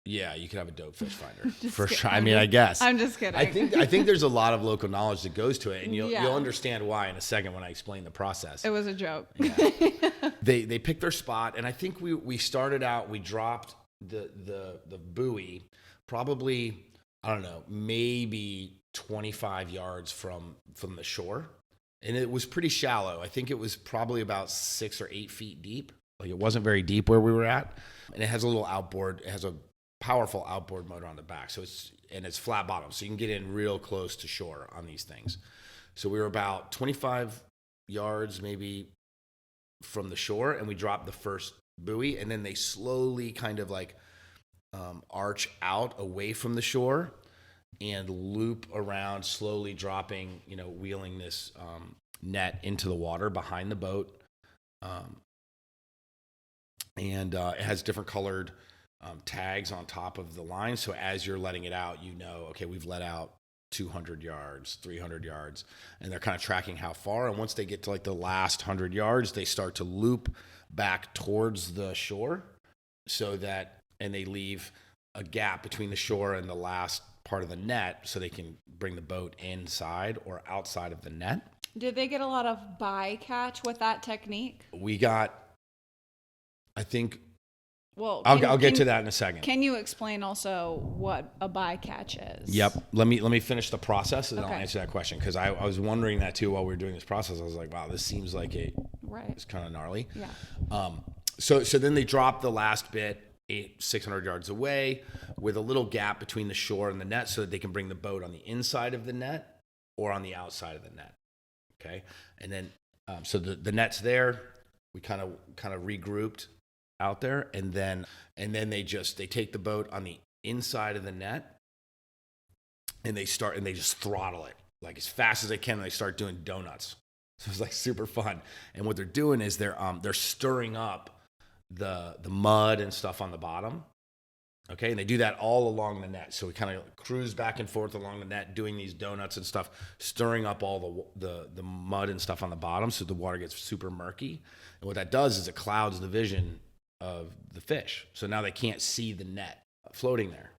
Yeah, you could have a dope fish finder for kidding. sure. I mean, I guess. I'm just kidding. I think there's a lot of local knowledge that goes to it, and you'll Yeah. understand why in a second when I explain the process. It was a joke. Yeah. They picked their spot, and I think we started out. We dropped the buoy probably, I don't know, maybe 25 yards from the shore, and it was pretty shallow. I think it was probably about 6 or 8 feet deep. Like it wasn't very deep where we were at, and it has a little outboard. It has a powerful outboard motor on the back, so it's flat bottom, so you can get in real close to shore on these things. So we were about 25 yards maybe from the shore, and we dropped the first buoy, and then they slowly kind of like arch out away from the shore and loop around, slowly dropping, wheeling this net into the water behind the boat. And it has different colored tags on top of the line. So as you're letting it out, okay, we've let out 200 yards, 300 yards, and they're kind of tracking how far. And once they get to like the last 100 yards, they start to loop back towards the shore and they leave a gap between the shore and the last part of the net so they can bring the boat inside or outside of the net. Did they get a lot of bycatch with that technique? We got, I think, well, I'll get to that in a second. Can you explain also what a bycatch is? Yep. Let me finish the process and then Okay. I'll answer that question, because I was wondering that too while we were doing this process. I was like, wow, this seems like Right. it's kind of gnarly. Yeah. So then they drop the last bit 600 yards away with a little gap between the shore and the net so that they can bring the boat on the inside of the net or on the outside of the net. Okay. And then, so the net's there. We kind of regrouped out there, and then they take the boat on the inside of the net and they just throttle it like as fast as they can, and they start doing donuts. So it's like super fun. And what they're doing is they're stirring up the mud and stuff on the bottom. Okay, and they do that all along the net. So we kind of cruise back and forth along the net, doing these donuts and stuff, stirring up all the mud and stuff on the bottom, so the water gets super murky. And what that does is it clouds the vision of the fish. So now they can't see the net floating there.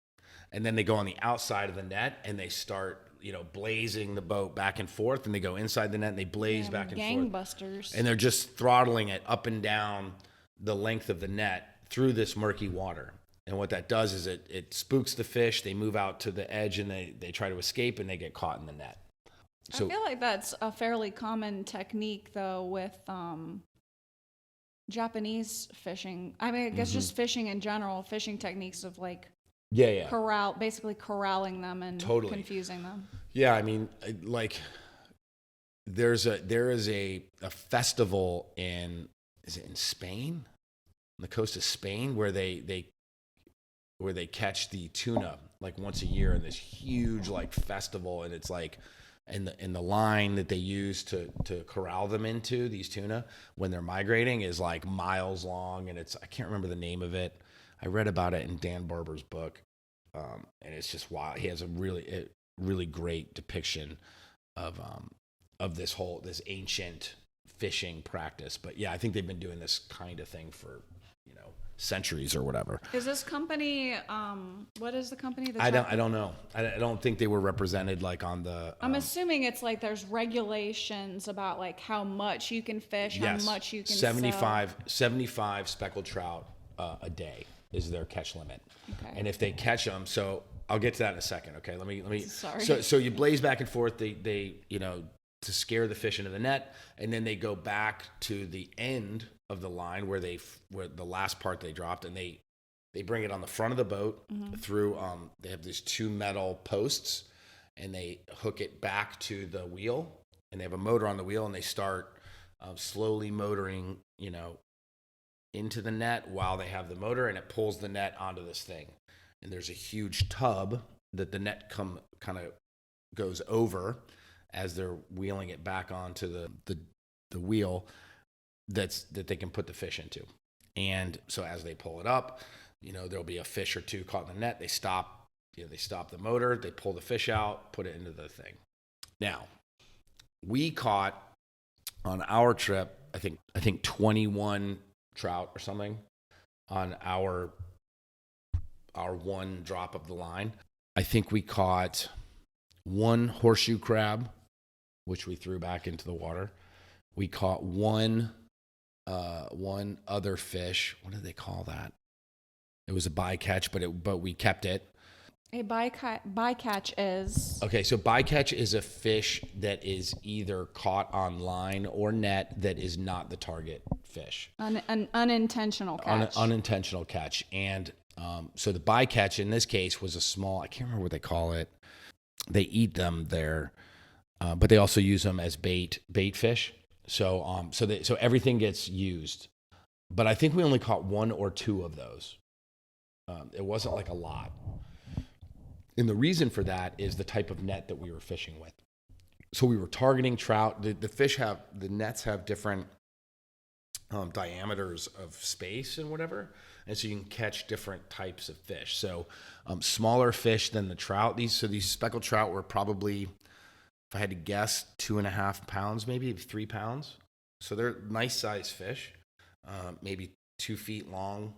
And then they go on the outside of the net and they start, blazing the boat back and forth, and they go inside the net and they blaze back and forth. Gangbusters. And they're just throttling it up and down the length of the net through this murky water. And what that does is it spooks the fish. They move out to the edge and they try to escape, and they get caught in the net. So I feel like that's a fairly common technique, though, with Japanese fishing. I mean, I guess just fishing in general, fishing techniques of like basically corralling them and confusing them. Yeah, I mean, like there is a festival in Spain, on the coast of Spain, where they catch the tuna like once a year in this huge like festival, and it's like and the line that they use to corral them into, these tuna when they're migrating, is like miles long, and I can't remember the name of it. I read about it in Dan Barber's book, and it's just wild. He has a really great depiction of this ancient fishing practice. But yeah, I think they've been doing this kind of thing for centuries or whatever. Is this company? What is the company? I don't know. I don't think they were represented like on the. I'm assuming it's like there's regulations about like how much you can fish, yes, how much you can 75 speckled trout a day is their catch limit. Okay. And if they catch them, so I'll get to that in a second. Okay, let me. Sorry. So you blaze back and forth. They to scare the fish into the net, and then they go back to the end of the line where the last part they dropped, and they bring it on the front of the boat through. They have these 2 metal posts, and they hook it back to the wheel, and they have a motor on the wheel, and they start slowly motoring, into the net while they have the motor, and it pulls the net onto this thing. And there's a huge tub that the net kind of goes over as they're wheeling it back onto the wheel that they can put the fish into. And so as they pull it up, there'll be a fish or 2 caught in the net. They stop the motor, they pull the fish out, put it into the thing. Now, we caught on our trip, I think 21 trout or something on our one drop of the line. I think we caught one horseshoe crab, which we threw back into the water. We caught one other fish. What did they call that? It was a bycatch, but we kept it. A bycatch is... Okay, so bycatch is a fish that is either caught on line or net that is not the target fish. An unintentional catch. Unintentional catch. And so the bycatch in this case was a small, I can't remember what they call it. They eat them there, but they also use them as bait fish. So everything gets used. But I think we only caught one or two of those. It wasn't like a lot. And the reason for that is the type of net that we were fishing with. So we were targeting trout. The nets have different diameters of space and whatever. And so you can catch different types of fish. So smaller fish than the trout. These speckled trout were probably, if I had to guess, 2.5 pounds, maybe 3 pounds. So they're nice sized fish, maybe 2 feet long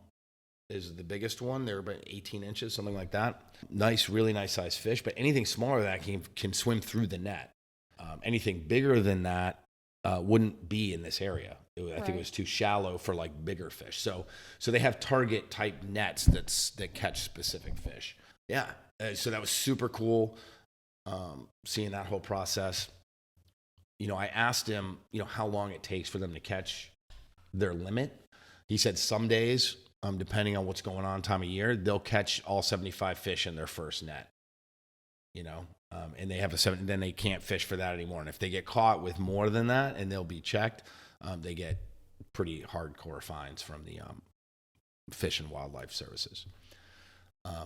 is the biggest one. They're about 18 inches, something like that. Nice, really nice sized fish. But anything smaller than that can swim through the net. Anything bigger than that wouldn't be in this area. I think it was too shallow for like bigger fish. So they have target type nets that catch specific fish. Yeah. So that was super cool. Seeing that whole process. I asked him, how long it takes for them to catch their limit. He said some days, depending on what's going on time of year, they'll catch all 75 fish in their first net. And they have then they can't fish for that anymore. And if they get caught with more than that and they'll be checked, they get pretty hardcore fines from the Fish and Wildlife Services.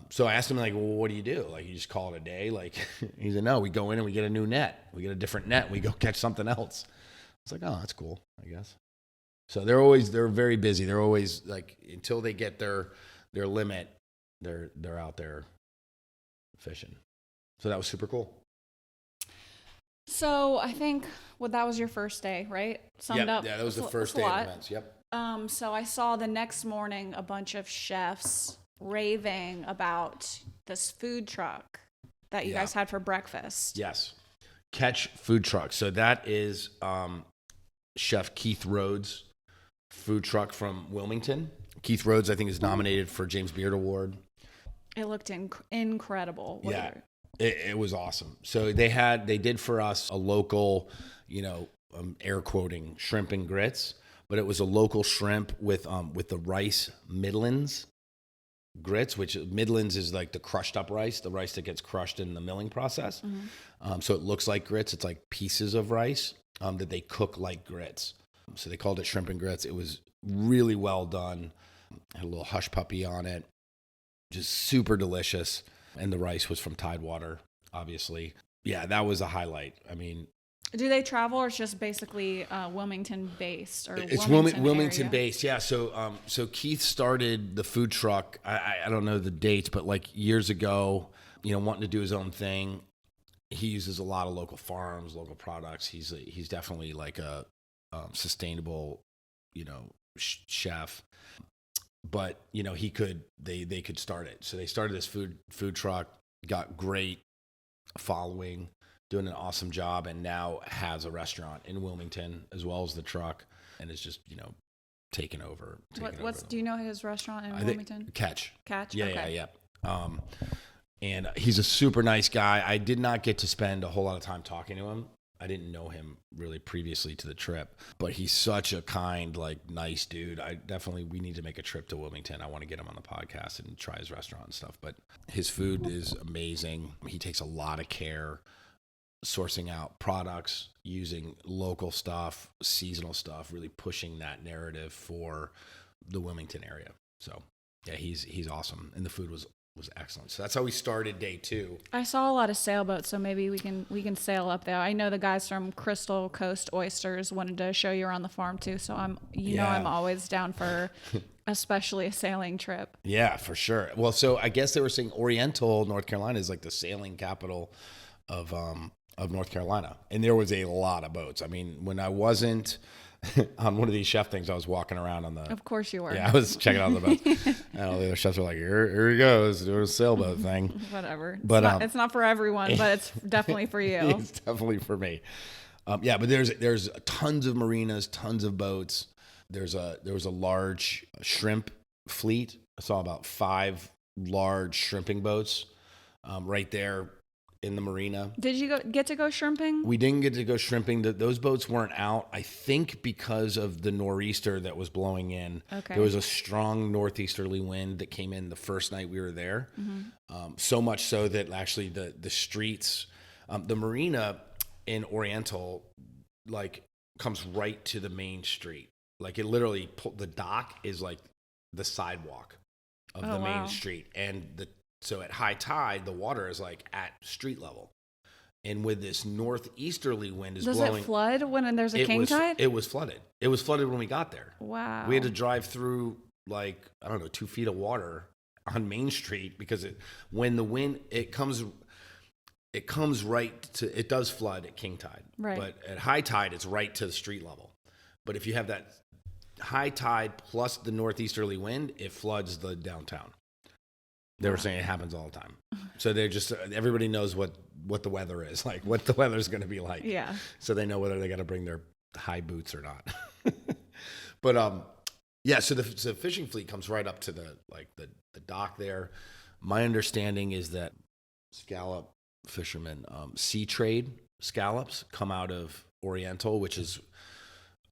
So I asked him, like, well, what do you do? Like, you just call it a day? Like, he said, no, we go in and we get a new net. We get a different net. We go catch something else. It's like, oh, that's cool, I guess. So they're very busy. They're always like, until they get their limit, they're out there fishing. So that was super cool. So I think that was your first day, right? Summed up. Yeah, that was the first day of events. Yep. So I saw the next morning a bunch of chefs raving about this food truck that you guys had for breakfast. Yes. Catch food truck. So that is Chef Keith Rhodes' food truck from Wilmington. Keith Rhodes, I think, is nominated for James Beard Award. It looked incredible. It was awesome. So they did for us a local, air quoting, shrimp and grits, but it was a local shrimp with the rice Midlands grits, which Midlands is like the crushed up rice, the rice that gets crushed in the milling process. Mm-hmm. So it looks like grits. It's like pieces of rice that they cook like grits. So they called it shrimp and grits. It was really well done. Had a little hush puppy on it. Just super delicious. And the rice was from Tidewater, obviously. Yeah, that was a highlight. I mean, do they travel, or it's just basically Wilmington based? Or it's Wilmington based, yeah. So Keith started the food truck. I don't know the dates, but like years ago, wanting to do his own thing. He uses a lot of local farms, local products. He's definitely like a sustainable, chef. But they could start it. So they started this food truck, got great following, doing an awesome job, and now has a restaurant in Wilmington as well as the truck, and is just taken over. Do you know his restaurant in Wilmington? Catch. Yeah. Okay. Yeah. And he's a super nice guy. I did not get to spend a whole lot of time talking to him. I didn't know him really previously to the trip, but he's such a kind, nice dude. We need to make a trip to Wilmington. I want to get him on the podcast and try his restaurant and stuff, but his food is amazing. He takes a lot of care sourcing out products, using local stuff, seasonal stuff, really pushing that narrative for the Wilmington area. So yeah, he's awesome. And the food was excellent. So that's how we started day 2. I saw a lot of sailboats, so maybe we can sail up there. I know the guys from Crystal Coast Oysters wanted to show you around the farm too, so I'm always down for especially a sailing trip. Yeah, for sure. Well, so I guess they were saying Oriental, North Carolina is like the sailing capital of of North Carolina. And there was a lot of boats. I mean, when I wasn't on one of these chef things, I was walking around on the... Of course you were. Yeah, I was checking out the boats. And all the other chefs were like, here he goes, doing a sailboat thing. Whatever. But it's not for everyone, but it's definitely for you. It's definitely for me. Yeah, but there's tons of marinas, tons of boats. There was a large shrimp fleet. I saw about 5 large shrimping boats right there in the marina. Did you get to go shrimping? We didn't get to go shrimping. Those boats weren't out, I think, because of the nor'easter that was blowing in. Okay. There was a strong northeasterly wind that came in the first night we were there. So much so that actually the streets, the marina in Oriental, like, comes right to the main street. Like, it literally, the dock is like the sidewalk of the main street. And so at high tide, the water is like at street level. And with this northeasterly wind Does blowing. Does it flood when there's a king tide? It was flooded. It was flooded when we got there. Wow. We had to drive through, like, I don't know, 2 feet of water on Main Street because when the wind, it comes right to, it does flood at king tide. Right. But at high tide, it's right to the street level. But if you have that high tide plus the northeasterly wind, it floods the downtown. They were saying it happens all the time. So they're just, everybody knows what the weather is, like what the weather's going to be like. Yeah. So they know whether they got to bring their high boots or not. But yeah, so the fishing fleet comes right up to the dock there. My understanding is that scallop fishermen, sea trade scallops come out of Oriental, which is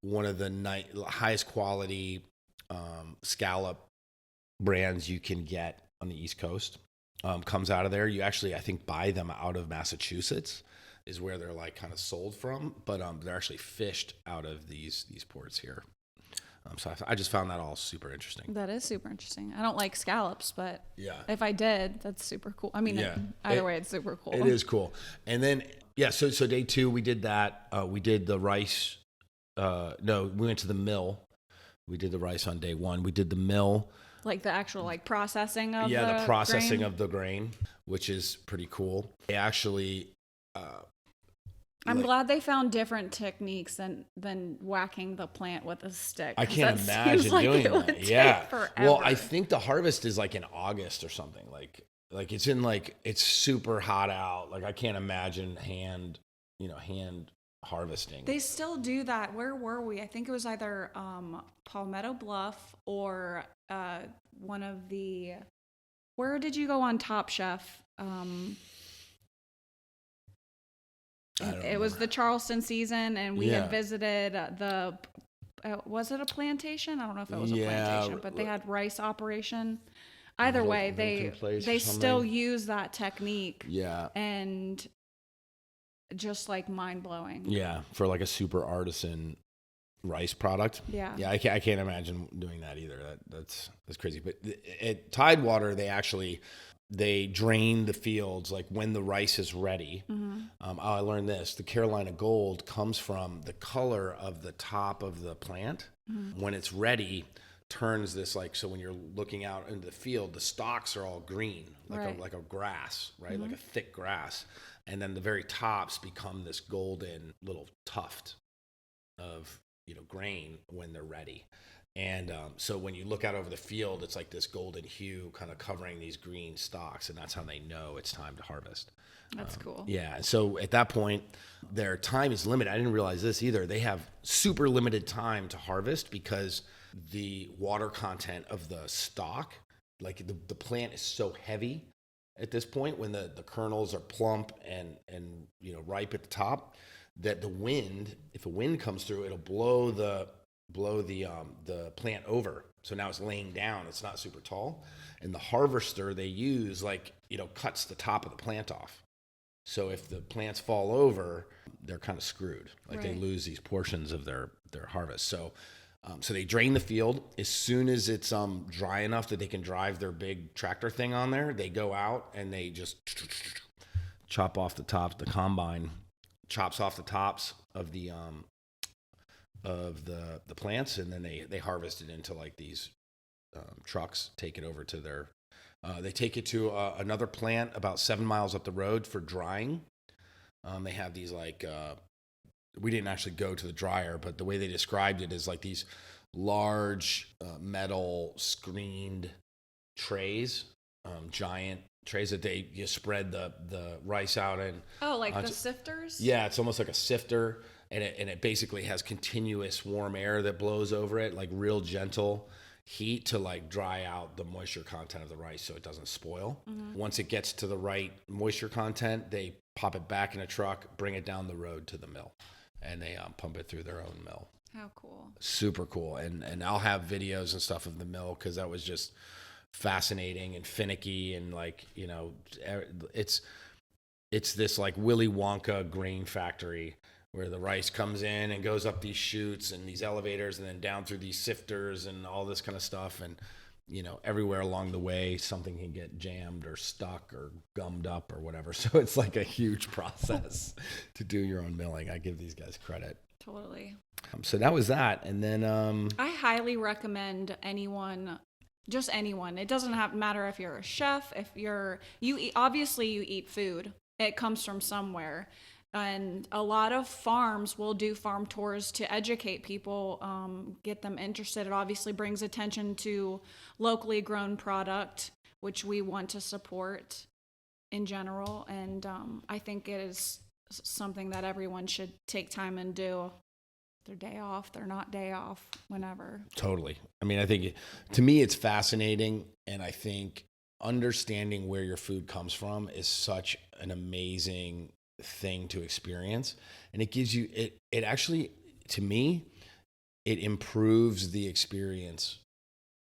one of the highest quality scallop brands you can get on the East Coast. Comes out of there. You actually, I think, buy them out of Massachusetts is where they're like kind of sold from, but they're actually fished out of these ports here. So I just found that all super interesting. That is super interesting. I don't like scallops, but yeah, if I did, that's super cool. I mean, either way, it's super cool. It is cool. And then, yeah, so day 2, we did that. We did the rice. No, we went to the mill. We did the rice on day 1. We did the mill. Like the actual processing of the processing grain? of the grain, which is pretty cool. They actually... I'm glad they found different techniques than whacking the plant with a stick. I can't imagine doing that. Yeah. Well, I think the harvest is like in August or something. Like it's in it's super hot out. Like I can't imagine hand harvesting. They still do that. Where were we? I think it was either Palmetto Bluff or one of the... Where did you go on Top Chef? It was the Charleston season, and we had visited the... was it a plantation? I don't know if it was a plantation, but they had rice operation. Either way, they still use that technique. Yeah. And just mind-blowing. Yeah, for like a super artisan rice product. Yeah. Yeah, I can't imagine doing that either. That's crazy. But at Tidewater, they drain the fields like when the rice is ready. Mm-hmm. I learned this. The Carolina Gold comes from the color of the top of the plant. Mm-hmm. When it's ready, turns this so when you're looking out into the field, the stalks are all green, like a grass, right? Mm-hmm. Like a thick grass. And then the very tops become this golden little tuft of grain when they're ready. And so when you look out over the field, it's like this golden hue kind of covering these green stalks, and that's how they know it's time to harvest. That's cool. Yeah. So at that point, their time is limited. I didn't realize this either. They have super limited time to harvest because the water content of the stalk, like the plant is so heavy at this point when the kernels are plump and ripe at the top, that the wind, if a wind comes through, it'll blow the plant over. So now it's laying down. It's not super tall. And the harvester they use cuts the top of the plant off. So if the plants fall over, they're kind of screwed. They lose these portions of their harvest. So they drain the field. As soon as it's dry enough that they can drive their big tractor thing on there, they go out and they just chop off the tops. The combine chops off the tops of the plants, and then they harvest it into these trucks, take it over to their... they take it to another plant about 7 miles up the road for drying. They have these like, we didn't actually go to the dryer, but the way they described it is like these large metal screened trays, giant trays that you spread the rice out in. Oh, like the sifters? Yeah, it's almost like a sifter, and it basically has continuous warm air that blows over it, like real gentle heat to like dry out the moisture content of the rice so it doesn't spoil. Once it gets to the right moisture content, they pop it back in a truck, bring it down the road to the mill, and they pump it through their own mill. How cool. Super cool. And I'll have videos and stuff of the mill because that was just fascinating and finicky, and like, you know, it's this like Willy Wonka grain factory where the rice comes in and goes up these chutes and these elevators and then down through these sifters and all this kind of stuff. And, you know, everywhere along the way, something can get jammed or stuck or gummed up or whatever. So it's like a huge process to do your own milling. I give these guys credit. Totally. So that was that. And then I highly recommend anyone, just anyone. It doesn't matter if you're a chef, if you eat food. It comes from somewhere. And a lot of farms will do farm tours to educate people, get them interested. It obviously brings attention to locally grown product, which we want to support in general. And I think it is something that everyone should take time and do. Their day off, they're not day off, whenever. Totally. I mean, I think to me it's fascinating, and I think understanding where your food comes from is such an amazing thing to experience, and it gives you it actually, to me, it improves the experience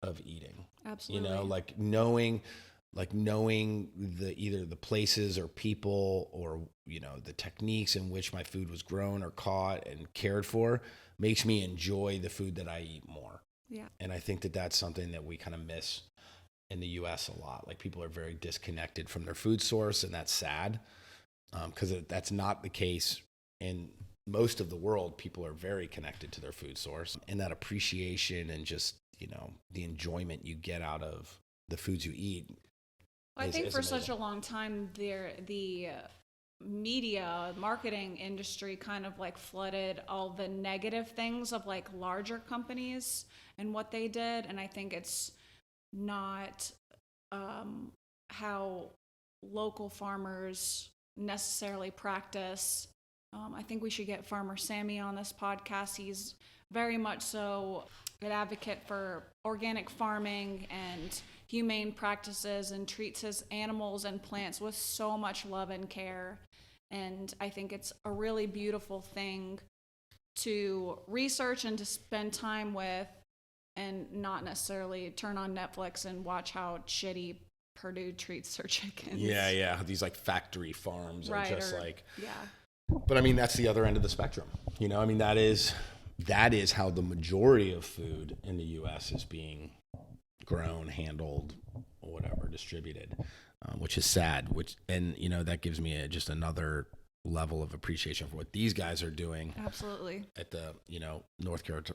of eating. Absolutely. You know, like knowing either the places or people or, you know, the techniques in which my food was grown or caught and cared for makes me enjoy the food that I eat more. Yeah. And I think that that's something that we kind of miss in the US a lot. Like, people are very disconnected from their food source, and that's sad. Because that's not the case in most of the world. People are very connected to their food source, and that appreciation and just, you know, the enjoyment you get out of the foods you eat. I think for amazing. such a long time, the media marketing industry kind of like flooded all the negative things of like larger companies and what they did. And I think it's not how local farmers necessarily practice. I think we should get Farmer Sammy on this podcast. He's very much so an advocate for organic farming and humane practices, and treats his animals and plants with so much love and care. And I think it's a really beautiful thing to research and to spend time with, and not necessarily turn on Netflix and watch how shitty Purdue treats their chickens. Yeah. These like factory farms are just yeah. But I mean, that's the other end of the spectrum. You know, I mean, that is how the majority of food in the U.S. is being grown, handled, or whatever, distributed, which is sad. And you know, that gives me just another level of appreciation for what these guys are doing. Absolutely. At the, you know, North Carolina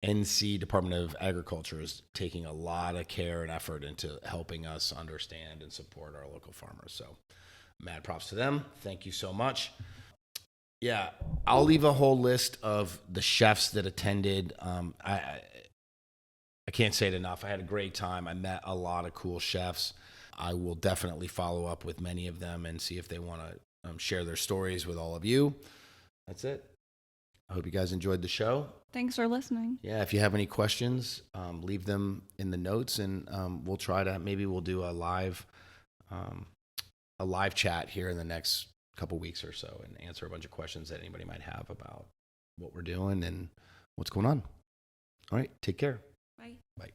NC Department of Agriculture is taking a lot of care and effort into helping us understand and support our local farmers. So, mad props to them. Thank you so much. Yeah, I'll leave a whole list of the chefs that attended. I can't say it enough. I had a great time. I met a lot of cool chefs. I will definitely follow up with many of them and see if they want to share their stories with all of you. That's it. I hope you guys enjoyed the show. Thanks for listening. Yeah, if you have any questions, leave them in the notes, and we'll try to, maybe we'll do a live chat here in the next couple weeks or so, and answer a bunch of questions that anybody might have about what we're doing and what's going on. All right, take care. Bye. Bye.